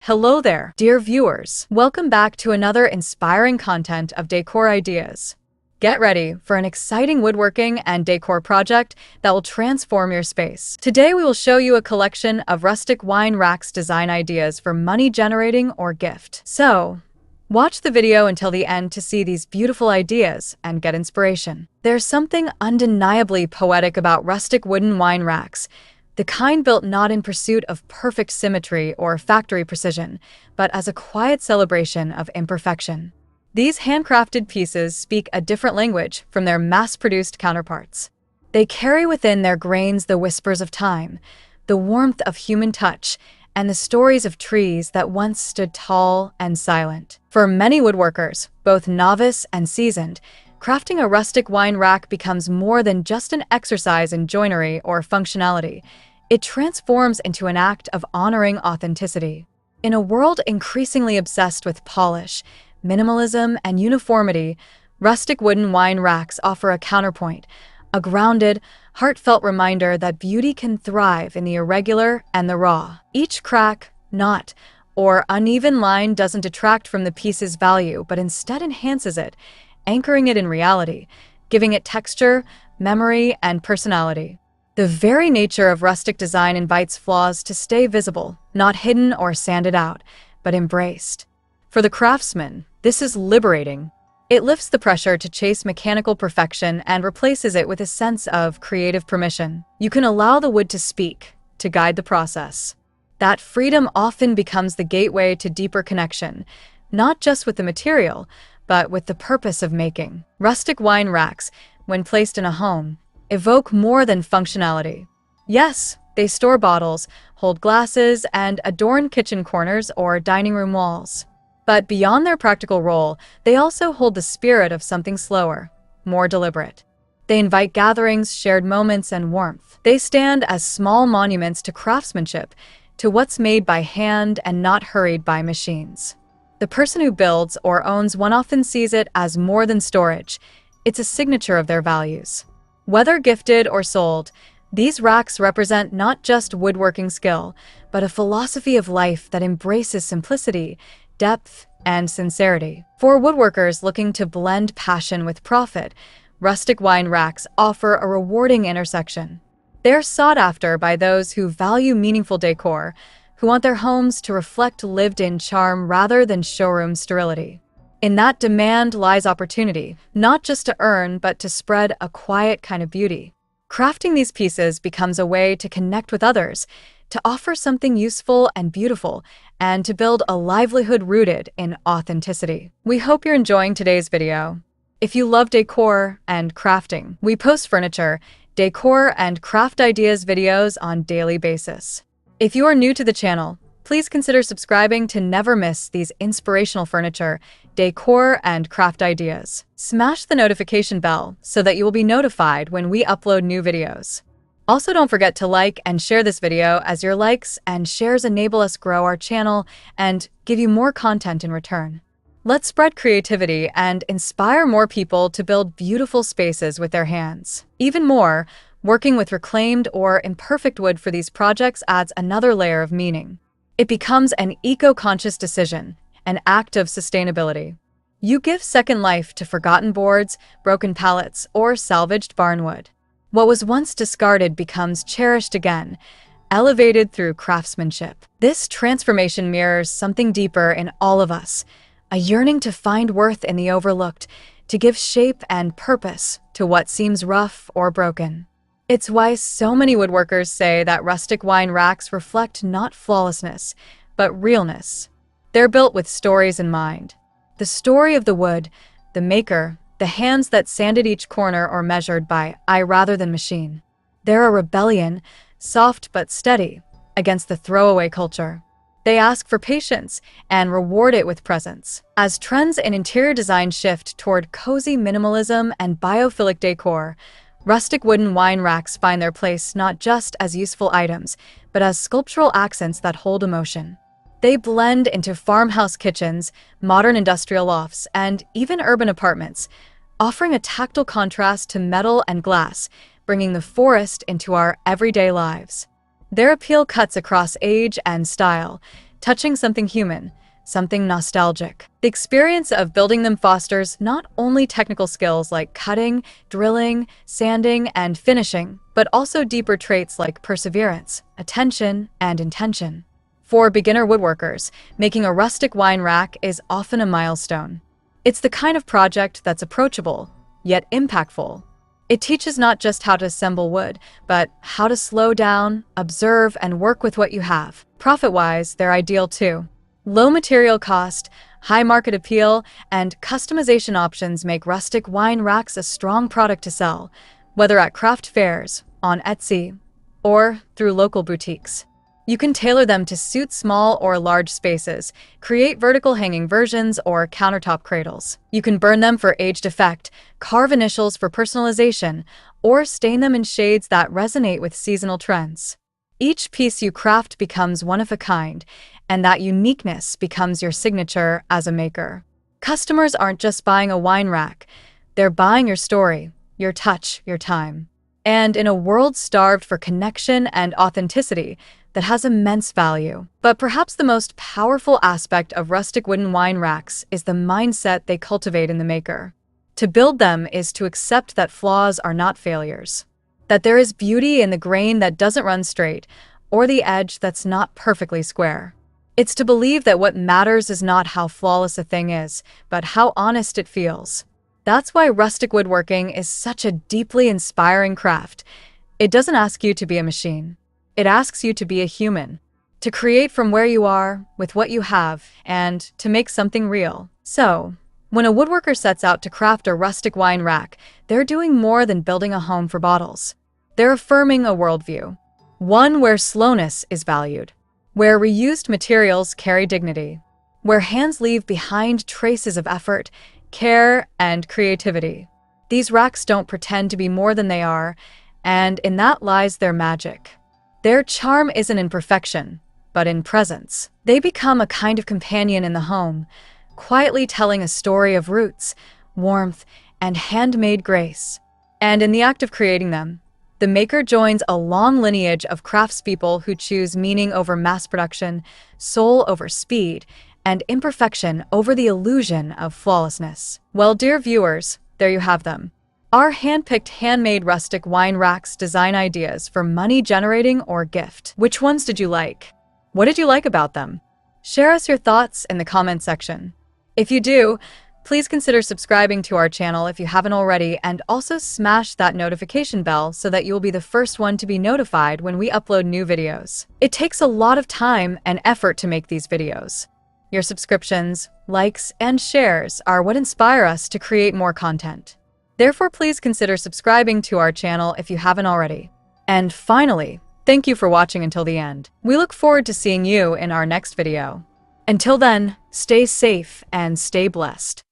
Hello there, dear viewers. Welcome back to another inspiring content of decor ideas. Get ready for an exciting woodworking and decor project that will transform your space. Today we will show you a collection of rustic wine racks design ideas for money generating or gift. So, watch the video until the end to see these beautiful ideas and get inspiration. There's something undeniably poetic about rustic wooden wine racks, the kind built not in pursuit of perfect symmetry or factory precision, but as a quiet celebration of imperfection. These handcrafted pieces speak a different language from their mass-produced counterparts. They carry within their grains the whispers of time, the warmth of human touch, and the stories of trees that once stood tall and silent. For many woodworkers, both novice and seasoned, crafting a rustic wine rack becomes more than just an exercise in joinery or functionality. It transforms into an act of honoring authenticity. In a world increasingly obsessed with polish, minimalism, and uniformity, rustic wooden wine racks offer a counterpoint, a grounded, heartfelt reminder that beauty can thrive in the irregular and the raw. Each crack, knot, or uneven line doesn't detract from the piece's value, but instead enhances it, anchoring it in reality, giving it texture, memory, and personality. The very nature of rustic design invites flaws to stay visible, not hidden or sanded out, but embraced. For the craftsman, this is liberating. It lifts the pressure to chase mechanical perfection and replaces it with a sense of creative permission. You can allow the wood to speak, to guide the process. That freedom often becomes the gateway to deeper connection, not just with the material, but with the purpose of making. Rustic wine racks, when placed in a home, evoke more than functionality. Yes, they store bottles, hold glasses, and adorn kitchen corners or dining room walls. But beyond their practical role, they also hold the spirit of something slower, more deliberate. They invite gatherings, shared moments, and warmth. They stand as small monuments to craftsmanship, to what's made by hand and not hurried by machines. The person who builds or owns one often sees it as more than storage. It's a signature of their values. Whether gifted or sold, these racks represent not just woodworking skill, but a philosophy of life that embraces simplicity, depth, and sincerity. For woodworkers looking to blend passion with profit, rustic wine racks offer a rewarding intersection. They're sought after by those who value meaningful decor, who want their homes to reflect lived-in charm rather than showroom sterility. In that demand lies opportunity, not just to earn, but to spread a quiet kind of beauty. Crafting these pieces becomes a way to connect with others, to offer something useful and beautiful, and to build a livelihood rooted in authenticity. We hope you're enjoying today's video. If you love decor and crafting, we post furniture, decor, and craft ideas videos on a daily basis. If you are new to the channel, please consider subscribing to never miss these inspirational furniture, decor, and craft ideas. Smash the notification bell so that you will be notified when we upload new videos. Also, don't forget to like and share this video, as your likes and shares enable us grow our channel and give you more content in return. Let's spread creativity and inspire more people to build beautiful spaces with their hands. Even more, working with reclaimed or imperfect wood for these projects adds another layer of meaning. It becomes an eco-conscious decision, an act of sustainability. You give second life to forgotten boards, broken pallets, or salvaged barnwood. What was once discarded becomes cherished again, elevated through craftsmanship. This transformation mirrors something deeper in all of us, a yearning to find worth in the overlooked, to give shape and purpose to what seems rough or broken. It's why so many woodworkers say that rustic wine racks reflect not flawlessness, but realness. They're built with stories in mind. The story of the wood, the maker, the hands that sanded each corner or measured by eye rather than machine. They're a rebellion, soft but steady, against the throwaway culture. They ask for patience and reward it with presence. As trends in interior design shift toward cozy minimalism and biophilic decor, rustic wooden wine racks find their place not just as useful items, but as sculptural accents that hold emotion. They blend into farmhouse kitchens, modern industrial lofts, and even urban apartments, offering a tactile contrast to metal and glass, bringing the forest into our everyday lives. Their appeal cuts across age and style, touching something human, something nostalgic. The experience of building them fosters not only technical skills like cutting, drilling, sanding, and finishing, but also deeper traits like perseverance, attention, and intention. For beginner woodworkers, making a rustic wine rack is often a milestone. It's the kind of project that's approachable, yet impactful. It teaches not just how to assemble wood, but how to slow down, observe, and work with what you have. Profit-wise, they're ideal too. Low material cost, high market appeal, and customization options make rustic wine racks a strong product to sell, whether at craft fairs, on Etsy, or through local boutiques. You can tailor them to suit small or large spaces, create vertical hanging versions or countertop cradles. You can burn them for aged effect, carve initials for personalization, or stain them in shades that resonate with seasonal trends. Each piece you craft becomes one of a kind, and that uniqueness becomes your signature as a maker. Customers aren't just buying a wine rack, they're buying your story, your touch, your time. And in a world starved for connection and authenticity, that has immense value. But perhaps the most powerful aspect of rustic wooden wine racks is the mindset they cultivate in the maker. To build them is to accept that flaws are not failures, that there is beauty in the grain that doesn't run straight, or the edge that's not perfectly square. It's to believe that what matters is not how flawless a thing is, but how honest it feels. That's why rustic woodworking is such a deeply inspiring craft. It doesn't ask you to be a machine. It asks you to be a human, to create from where you are, with what you have, and to make something real. So, when a woodworker sets out to craft a rustic wine rack, they're doing more than building a home for bottles. They're affirming a worldview, one where slowness is valued, where reused materials carry dignity, where hands leave behind traces of effort, care, and creativity. These racks don't pretend to be more than they are, and in that lies their magic. Their charm isn't in perfection, but in presence. They become a kind of companion in the home, quietly telling a story of roots, warmth, and handmade grace. And in the act of creating them, the maker joins a long lineage of craftspeople who choose meaning over mass production, soul over speed, and imperfection over the illusion of flawlessness. Well, dear viewers, there you have them. Our hand-picked handmade rustic wine racks design ideas for money generating or gift. Which ones did you like? What did you like about them? Share us your thoughts in the comment section. If you do, please consider subscribing to our channel if you haven't already, and also smash that notification bell so that you will be the first one to be notified when we upload new videos. It takes a lot of time and effort to make these videos. Your subscriptions, likes, and shares are what inspire us to create more content. Therefore, please consider subscribing to our channel if you haven't already. And finally, thank you for watching until the end. We look forward to seeing you in our next video. Until then, stay safe and stay blessed.